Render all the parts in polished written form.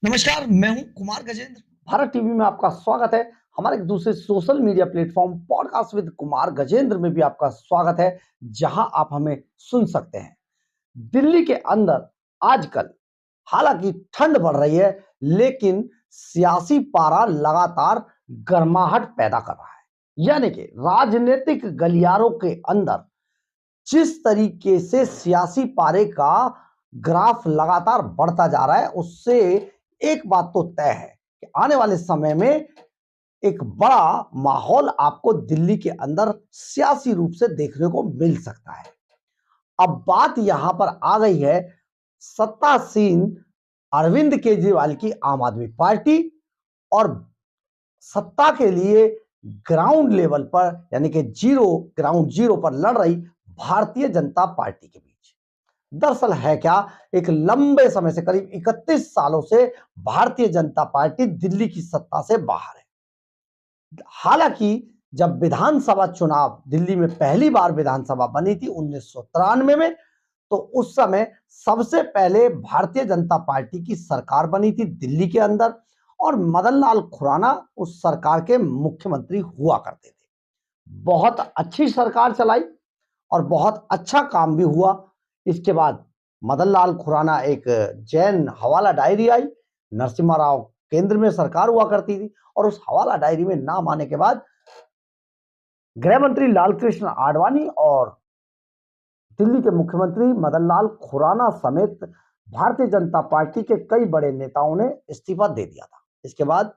नमस्कार, मैं हूँ कुमार गजेंद्र। भारत टीवी में आपका स्वागत है। हमारे एक दूसरे social media platform podcast with Kumar Gajendra में भी आपका स्वागत है, जहां आप हमें सुन सकते हैं। दिल्ली के अंदर आजकल हालांकि ठंड बढ़ रही है, लेकिन सियासी पारा लगातार गर्माहट पैदा कर रहा है। यानी कि राजनीतिक गलियारों के अंदर जिस तरीके से सियासी पारे का ग्राफ लगातार बढ़ता जा रहा है, उससे एक बात तो तय है कि आने वाले समय में एक बड़ा माहौल आपको दिल्ली के अंदर सियासी रूप से देखने को मिल सकता है। अब बात यहां पर आ गई है सत्तासीन अरविंद केजरीवाल की आम आदमी पार्टी और सत्ता के लिए ग्राउंड लेवल पर यानी कि ग्राउंड जीरो पर लड़ रही भारतीय जनता पार्टी के बीच। दरअसल है क्या, एक लंबे समय से करीब 31 सालों से भारतीय जनता पार्टी दिल्ली की सत्ता से बाहर है। हालांकि जब विधानसभा चुनाव दिल्ली में पहली बार विधानसभा बनी थी 1993 में, तो उस समय सबसे पहले भारतीय जनता पार्टी की सरकार बनी थी दिल्ली के अंदर और मदन लाल खुराना उस सरकार के मुख्यमंत्री हुआ करते थे। बहुत अच्छी सरकार चलाई और बहुत अच्छा काम भी हुआ। इसके बाद मदन लाल खुराना एक जैन हवाला डायरी आई, नरसिम्हा राव केंद्र में सरकार हुआ करती थी और उस हवाला डायरी में नाम आने के बाद गृह मंत्री लालकृष्ण आडवाणी और दिल्ली के मुख्यमंत्री मदन लाल खुराना समेत भारतीय जनता पार्टी के कई बड़े नेताओं ने इस्तीफा दे दिया था। इसके बाद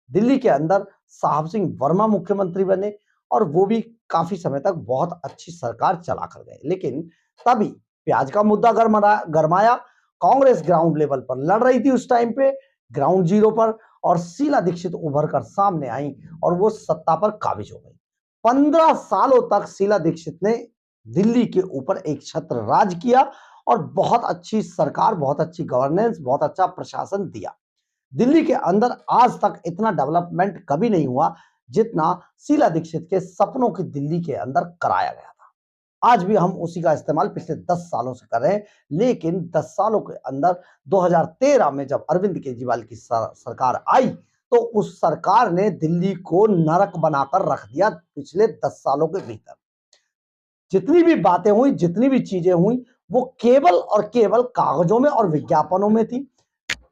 दिल्ली के अंदर साहब सिंह वर्मा मुख्यमंत्री बने और वो भी काफी समय तक बहुत अच्छी सरकार चला कर गए। लेकिन तभी प्याज का मुद्दा गरमाया। कांग्रेस ग्राउंड लेवल पर लड़ रही थी उस टाइम पे, ग्राउंड जीरो पर, और शीला दीक्षित उभर कर सामने आई और वो सत्ता पर काबिज हो गई। 15 सालों तक शीला दीक्षित ने दिल्ली के ऊपर एक छत्र राज किया और बहुत अच्छी सरकार, बहुत अच्छी गवर्नेंस, बहुत अच्छा प्रशासन दिया। दिल्ली के अंदर आज तक इतना डेवलपमेंट कभी नहीं हुआ जितना शीला दीक्षित के सपनों की दिल्ली के अंदर कराया गया था। आज भी हम उसी का इस्तेमाल पिछले 10 सालों से कर रहे हैं, लेकिन 10 सालों के अंदर 2013 में जब अरविंद केजरीवाल की सरकार आई, तो उस सरकार ने दिल्ली को नरक बनाकर रख दिया। पिछले 10 सालों के भीतर जितनी भी बातें हुई, जितनी भी चीजें हुई, वो केवल और केवल कागजों में और विज्ञापनों में थी।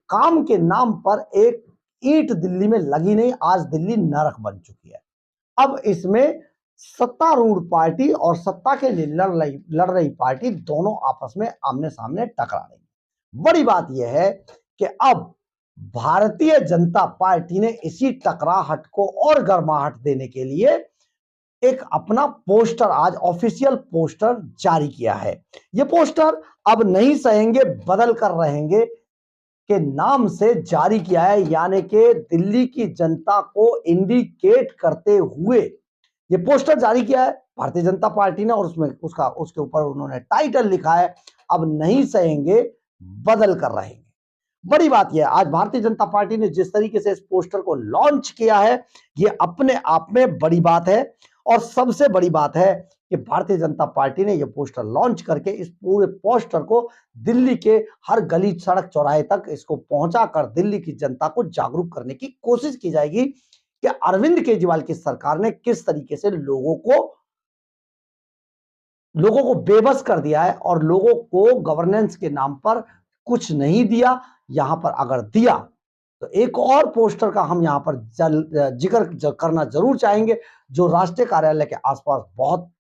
काम के नाम पर एक ईंट दिल्ली में लगी नहीं। आज दिल्ली नरक बन चुकी है। अब इसमें सत्तारूढ़ पार्टी और सत्ता के लिए लड़ रही पार्टी दोनों आपस में आमने सामने टकरा रही है। बड़ी बात यह है कि अब भारतीय जनता पार्टी ने इसी टकराहट को और गर्माहट देने के लिए एक अपना पोस्टर, आज ऑफिशियल पोस्टर जारी किया है। ये पोस्टर अब नहीं सहेंगे, बदल कर रहेंगे के नाम से जारी किया है, यानी कि दिल्ली की जनता को इंडिकेट करते हुए ये पोस्टर जारी किया है भारतीय जनता पार्टी ने और उसके ऊपर उन्होंने टाइटल लिखा है, अब नहीं सहेंगे, बदल कर रहेंगे। बड़ी बात यह है, आज भारतीय जनता पार्टी ने जिस तरीके से इस पोस्टर को लॉन्च किया है, ये अपने आप में बड़ी बात है। और सबसे बड़ी बात है कि भारतीय जनता पार्टी ने यह पोस्टर लॉन्च करके इस पूरे पोस्टर को दिल्ली के हर गली, सड़क, चौराहे तक इसको पहुंचाकर दिल्ली की जनता को जागरूक करने की कोशिश की जाएगी कि अरविंद केजरीवाल की सरकार ने किस तरीके से लोगों को बेबस कर दिया है और लोगों को गवर्नेंस के नाम पर कुछ नहीं दिया। यहां पर अगर दिया तो एक और पोस्टर का हम यहां पर जिक्र करना जरूर चाहेंगे, जो राष्ट्रीय कार्यालय के आसपास बहुत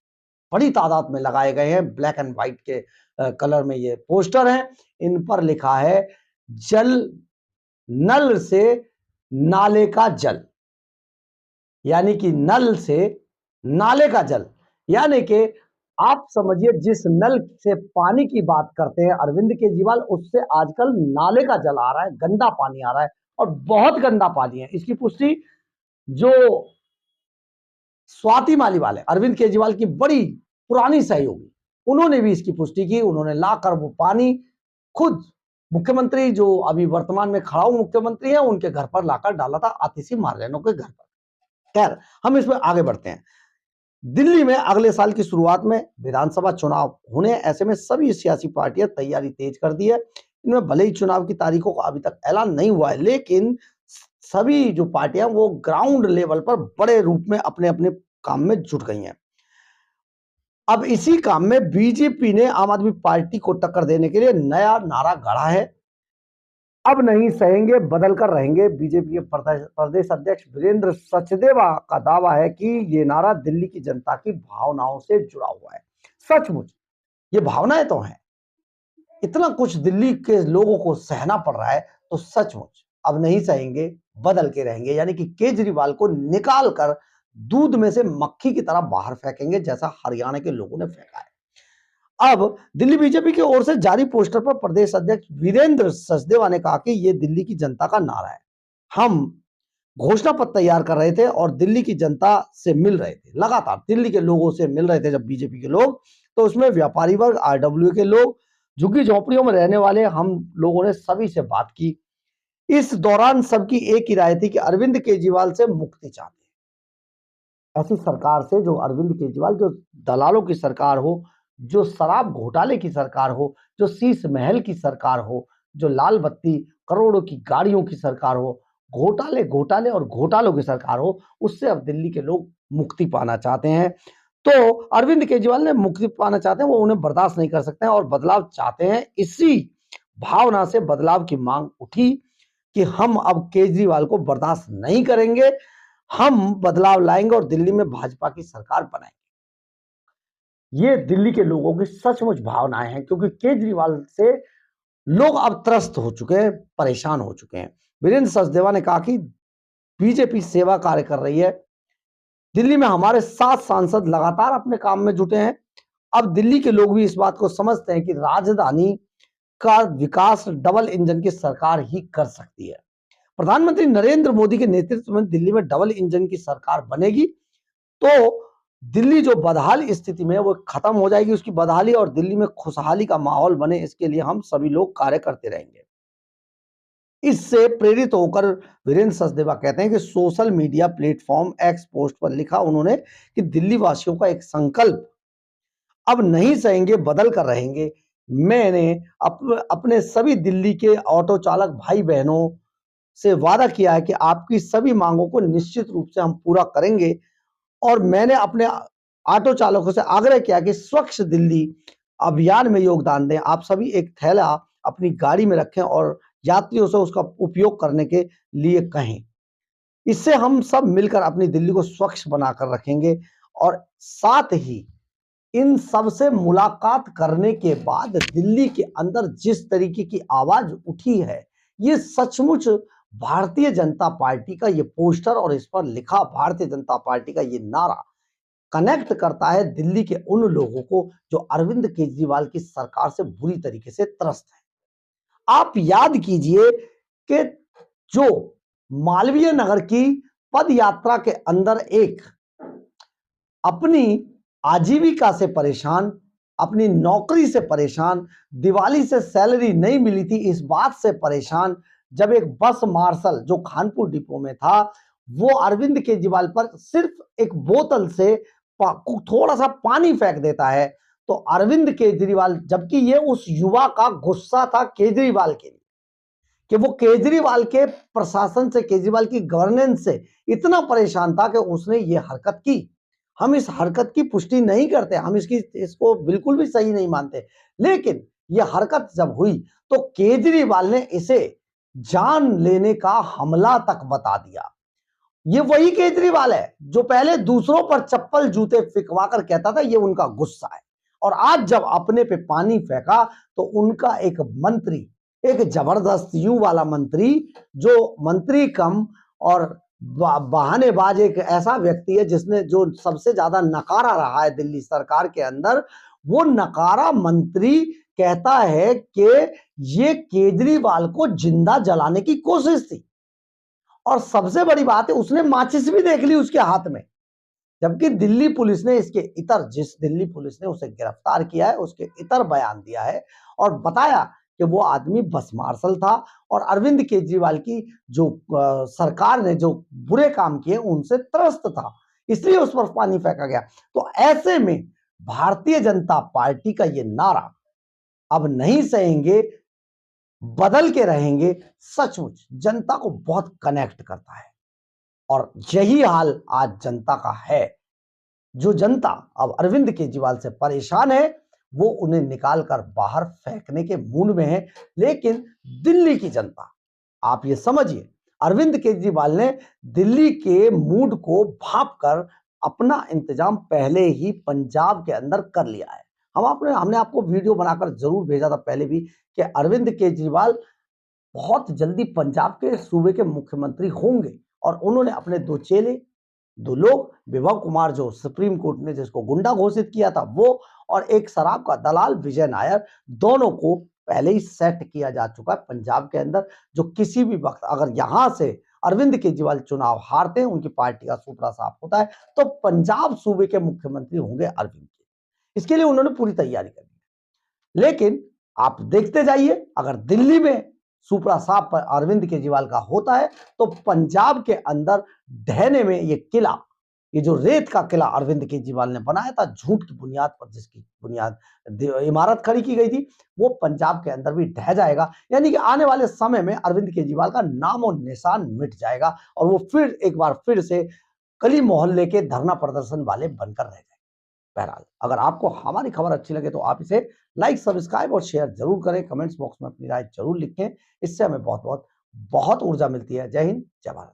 बड़ी तादाद में लगाए गए हैं। ब्लैक एंड व्हाइट के कलर में ये पोस्टर हैं। इन पर लिखा है, जल नल से नाले का जल, यानी कि नल से नाले का जल। यानी कि आप समझिए, जिस नल से पानी की बात करते हैं अरविंद केजरीवाल, उससे आजकल नाले का जल आ रहा है, गंदा पानी आ रहा है और बहुत गंदा पानी है। इसकी पुष्टि जो स्वाति मालीवाल है, अरविंद केजरीवाल की बड़ी पुरानी सहयोगी, उन्होंने भी इसकी पुष्टि की। उन्होंने लाकर वो पानी खुद मुख्यमंत्री, जो अभी वर्तमान में खड़ाऊ मुख्यमंत्री है, उनके घर पर लाकर डाला था, आतिशी मार्लेनो के घर पर। खैर, हम इसमें आगे बढ़ते हैं। दिल्ली में अगले साल की शुरुआत में विधानसभा चुनाव होने, ऐसे में सभी सियासी पार्टियां तैयारी तेज कर दी है। इनमें भले ही चुनाव की तारीखों का अभी तक ऐलान नहीं हुआ है, लेकिन सभी जो पार्टियां वो ग्राउंड लेवल पर बड़े रूप में अपने अपने काम में जुट गई हैं। अब इसी काम में बीजेपी ने आम आदमी पार्टी को टक्कर देने के लिए नया नारा गढ़ा है। अब नहीं सहेंगे, बदल कर रहेंगे। बीजेपी के प्रदेश अध्यक्ष वीरेंद्र सचदेवा का दावा है कि ये नारा दिल्ली की जनता की भावनाओं से जुड़ा हुआ है। सचमुच ये भावनाएं तो हैं, इतना कुछ दिल्ली के लोगों को सहना पड़ रहा है, तो सचमुच अब नहीं सहेंगे, बदल के रहेंगे, यानी कि केजरीवाल को निकाल कर दूध में से मक्खी की तरह बाहर फेंकेंगे, जैसा हरियाणा के लोगों ने फेंका है। अब दिल्ली बीजेपी की ओर से जारी पोस्टर पर प्रदेश अध्यक्ष वीरेंद्र सचदेवा ने कहा कि यह दिल्ली की जनता का नारा है। हम घोषणा पत्र तैयार कर रहे थे और दिल्ली की जनता से मिल रहे थे, लगातार दिल्ली के लोगों से मिल रहे थे जब बीजेपी के लोग, तो उसमें व्यापारी वर्ग, आरडब्ल्यू के लोग, झुग्गी झोंपड़ियों में रहने वाले हम लोगों ने सभी से बात की। इस दौरान सबकी एक ही राय थी कि अरविंद केजरीवाल से मुक्ति चाहते हैं। ऐसी सरकार से, जो अरविंद केजरीवाल, जो दलालों की सरकार हो, जो शराब घोटाले की सरकार हो, जो शीश महल की सरकार हो, जो लाल बत्ती करोड़ों की गाड़ियों की सरकार हो, घोटाले घोटाले और घोटालों की सरकार हो, उससे अब दिल्ली के लोग मुक्ति पाना चाहते हैं। तो अरविंद केजरीवाल ने मुक्ति पाना चाहते हैं, वो उन्हें बर्दाश्त नहीं कर सकते हैं और बदलाव चाहते हैं। इसी भावना से बदलाव की मांग उठी कि हम अब केजरीवाल को बर्दाश्त नहीं करेंगे, हम बदलाव लाएंगे और दिल्ली में भाजपा की सरकार बनाएंगे। ये दिल्ली के लोगों की सचमुच भावनाएं हैं, क्योंकि केजरीवाल से लोग अब त्रस्त हो चुके हैं, परेशान हो चुके हैं। वीरेंद्र सचदेवा ने कहा कि बीजेपी सेवा कार्य कर रही है। दिल्ली में हमारे 7 सांसद लगातार अपने काम में जुटे हैं। अब दिल्ली के लोग भी इस बात को समझते हैं कि राजधानी का विकास डबल इंजन की सरकार ही कर सकती है। प्रधानमंत्री नरेंद्र मोदी के नेतृत्व में दिल्ली में डबल इंजन की सरकार बनेगी तो दिल्ली जो बदहाल स्थिति में है वो खत्म हो जाएगी, उसकी बदहाली, और दिल्ली में खुशहाली का माहौल बने, इसके लिए हम सभी लोग कार्य करते रहेंगे। इससे प्रेरित होकर वीरेंद्र सचदेवा कहते हैं कि social media platform x post पर लिखा उन्होंने कि दिल्ली वासियों का एक संकल्प, अब नहीं सहेंगे, बदल कर रहेंगे। मैंने अपने सभी दिल्ली के ऑटो चालक भाई बहनों से वादा किया है कि आपकी सभी मांगों को निश्चित रूप से हम पूरा करेंगे, और मैंने अपने ऑटो चालकों से आग्रह किया कि स्वच्छ दिल्ली अभियान में योगदान दें। आप सभी एक थैला अपनी गाड़ी में रखें और यात्रियों से उसका उपयोग करने के लिए कहें। इससे हम सब मिलकर अपनी दिल्ली को स्वच्छ बनाकर रखेंगे। और साथ ही इन सब से मुलाकात करने के बाद दिल्ली के अंदर जिस तरीके की आवाज उठी है, ये सचमुच भारतीय जनता पार्टी का ये पोस्टर और इस पर लिखा भारतीय जनता पार्टी का ये नारा कनेक्ट करता है दिल्ली के उन लोगों को जो अरविंद केजरीवाल की सरकार से बुरी तरीके से त्रस्त है। आप याद कीजिए कि जो मालवीय नगर की पद यात्रा के अंदर एक अपनी आजीविका से परेशान, अपनी नौकरी से परेशान, दिवाली से सैलरी नहीं मिली थी इस बात से परेशान, जब एक बस मार्शल जो खानपुर डिपो में था वो अरविंद केजरीवाल पर सिर्फ एक बोतल से थोड़ा सा पानी फेंक देता है, तो अरविंद केजरीवाल, जबकि ये उस युवा का गुस्सा था केजरीवाल के लिए कि वो केजरीवाल के प्रशासन से, केजरीवाल की गवर्नेंस से इतना परेशान था कि उसने ये हरकत की। हम इस हरकत की पुष्टि नहीं करते, हम इसको बिल्कुल भी सही नहीं मानते, लेकिन यह हरकत जब हुई तो केजरीवाल ने इसे जान लेने का हमला तक बता दिया। ये वही केजरीवाल है जो पहले दूसरों पर चप्पल जूते फिकवा कर कहता था ये उनका गुस्सा है, और आज जब अपने पे पानी फेंका तो उनका एक मंत्री, एक जबरदस्त यू वाला मंत्री, जो मंत्री कम और बहानेबाज एक ऐसा व्यक्ति है जिसने जो सबसे ज्यादा नकारा रहा है दिल्ली सरकार के अंदर, वो नकारा मंत्री कहता है कि ये केजरीवाल को जिंदा जलाने की कोशिश थी। और सबसे बड़ी बात है उसने माचिस भी देख ली उसके हाथ में, जबकि दिल्ली पुलिस ने इसके इतर, जिस दिल्ली पुलिस ने उसे गिरफ्तार किया है उसके इतर बयान दिया है और बताया कि वो आदमी बस मार्शल था और अरविंद केजरीवाल की जो सरकार ने जो बुरे काम किए उनसे त्रस्त था, इसलिए उस पर पानी फेंका गया। तो ऐसे में भारतीय जनता पार्टी का ये नारा, अब नहीं सहेंगे, बदल के रहेंगे सचमुच जनता को बहुत कनेक्ट करता है। और यही हाल आज जनता का है। जो जनता अब अरविंद केजरीवाल से परेशान है वो उन्हें निकालकर बाहर फेंकने के मूड में है। लेकिन दिल्ली की जनता, आप ये समझिए, अरविंद केजरीवाल ने दिल्ली के मूड को भांप कर अपना इंतजाम पहले ही पंजाब के अंदर कर लिया है। हमने आपको वीडियो बनाकर जरूर भेजा था पहले भी कि अरविंद केजरीवाल बहुत जल्दी पंजाब के सूबे के मुख्यमंत्री होंगे। और उन्होंने अपने दो चेले, दो लोग, विभव कुमार जो सुप्रीम कोर्ट ने जिसको गुंडा घोषित किया था वो, और एक शराब का दलाल विजय नायर, दोनों को पहले ही सेट किया जा चुका है पंजाब के अंदर। जो किसी भी वक्त अगर यहां से अरविंद केजरीवाल चुनाव हारते हैं, उनकी पार्टी का सूत्रा साफ होता है, तो पंजाब सूबे के मुख्यमंत्री होंगे अरविंद केजरीवाल। इसके लिए उन्होंने पूरी तैयारी कर ली है। लेकिन आप देखते जाइए, अगर दिल्ली में सुपड़ा साफ पर अरविंद केजरीवाल का होता है तो पंजाब के अंदर ढहने में ये किला, ये जो रेत का किला अरविंद केजरीवाल ने बनाया था झूठ की बुनियाद पर, जिसकी बुनियाद इमारत खड़ी की गई थी, वो पंजाब के अंदर भी ढह जाएगा। यानी कि आने वाले समय में अरविंद केजरीवाल का नाम और निशान मिट जाएगा और वो फिर एक बार फिर से गली मोहल्ले के धरना प्रदर्शन वाले बनकर रह जाएंगे। बहरहाल, अगर आपको हमारी खबर अच्छी लगे तो आप इसे लाइक, सब्सक्राइब और शेयर जरूर करें। कमेंट्स बॉक्स में अपनी राय जरूर लिखें। इससे हमें बहुत बहुत बहुत ऊर्जा मिलती है। जय हिंद, जय भारत।